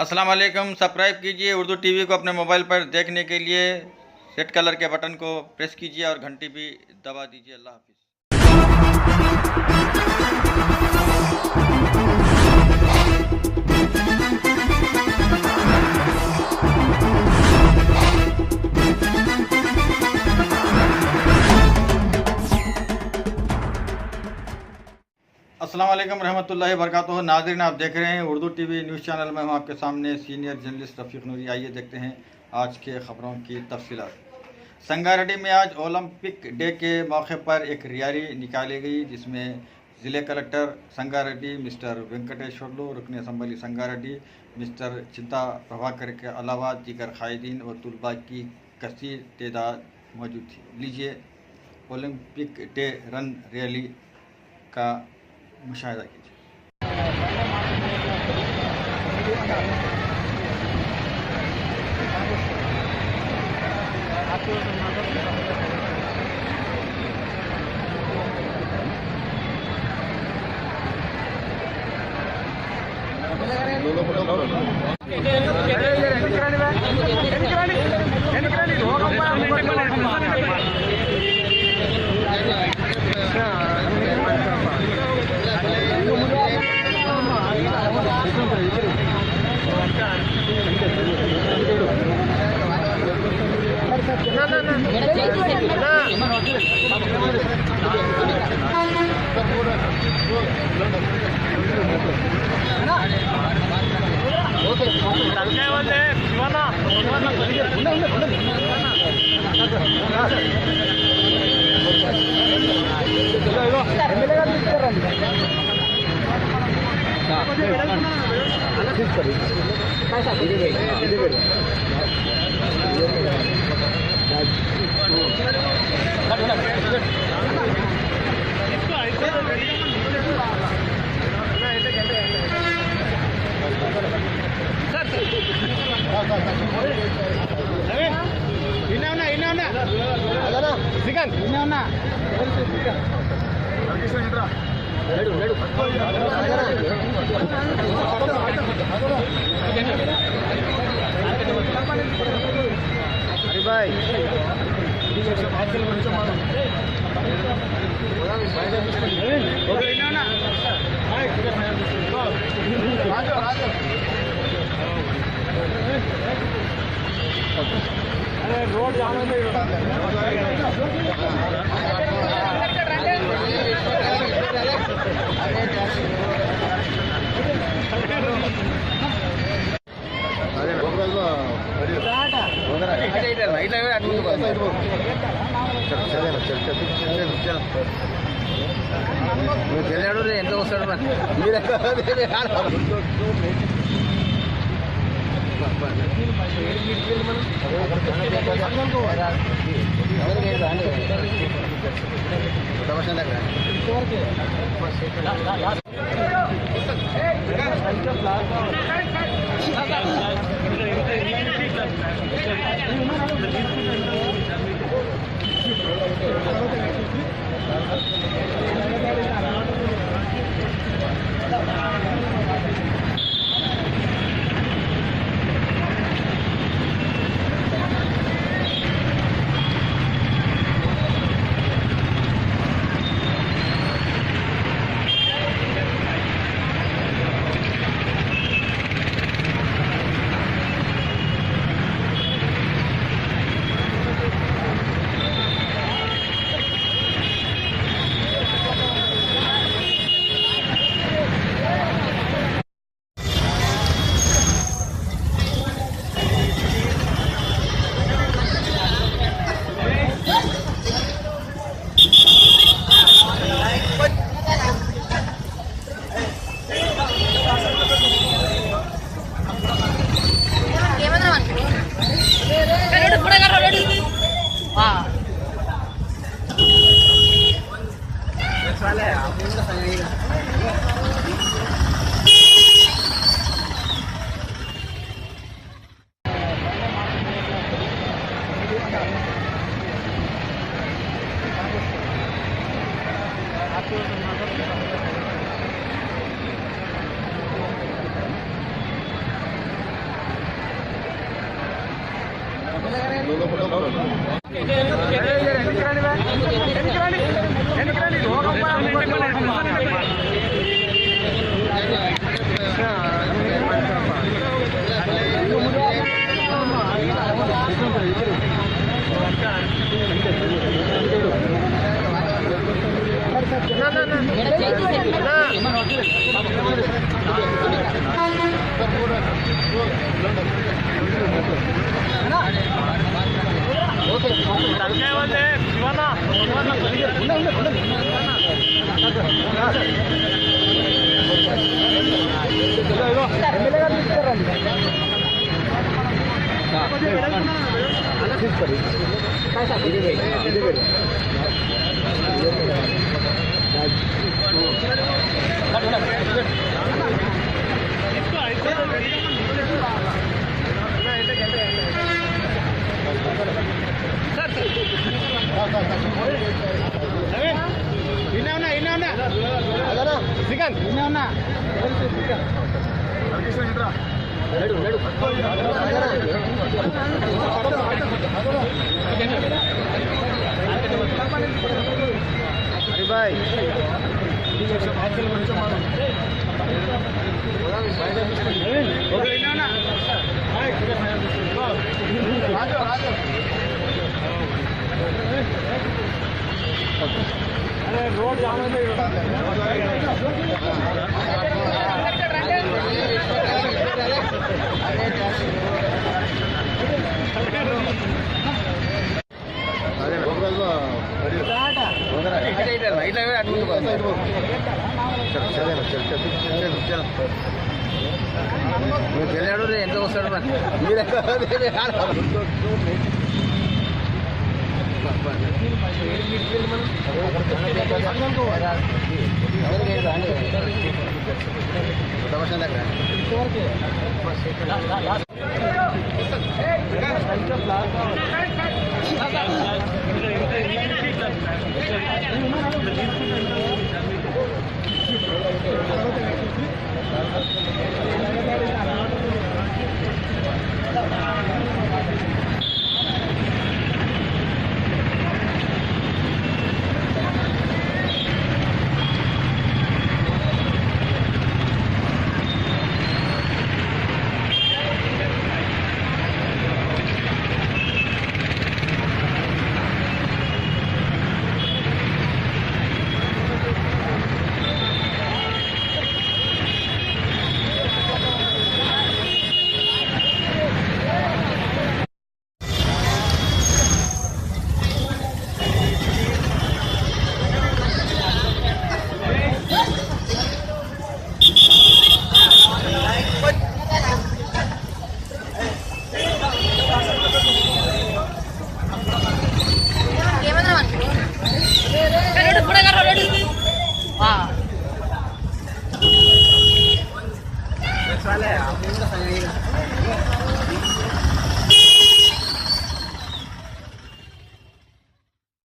अस्सलाम वालेकुम। सब्सक्राइब कीजिए उर्दू टीवी को अपने मोबाइल पर देखने के लिए रेड कलर के बटन को प्रेस कीजिए और घंटी भी दबा दीजिए। अल्लाह हाफिज़। अस्सलाम वालेकुम रहमतुल्लाहि वबरकातुहू। नाज़रीन, आप देख रहे हैं उर्दू टीवी न्यूज़ चैनल में हूँ आपके सामने सीनियर जर्नलिस्ट रफ़ीक नूरी। आइए देखते हैं आज के ख़बरों की तफसीलात। संगारेड्डी में आज ओलंपिक डे के मौके पर एक रैली निकाली गई, जिसमें ज़िले कलेक्टर संगारेड्डी मिस्टर वेंकटेश्वरलू, रुकन असम्बली संगारेड्डी मिस्टर चिंता प्रभाकर के अलावा दीगर कायदीन व तलबा की कसीर तादाद मौजूद थी। लीजिए ओलंपिक डे रन रैली का मुशाहिदा कीजिए। ఎంత వస్తాడు ఎంత వస్తాడు Vale,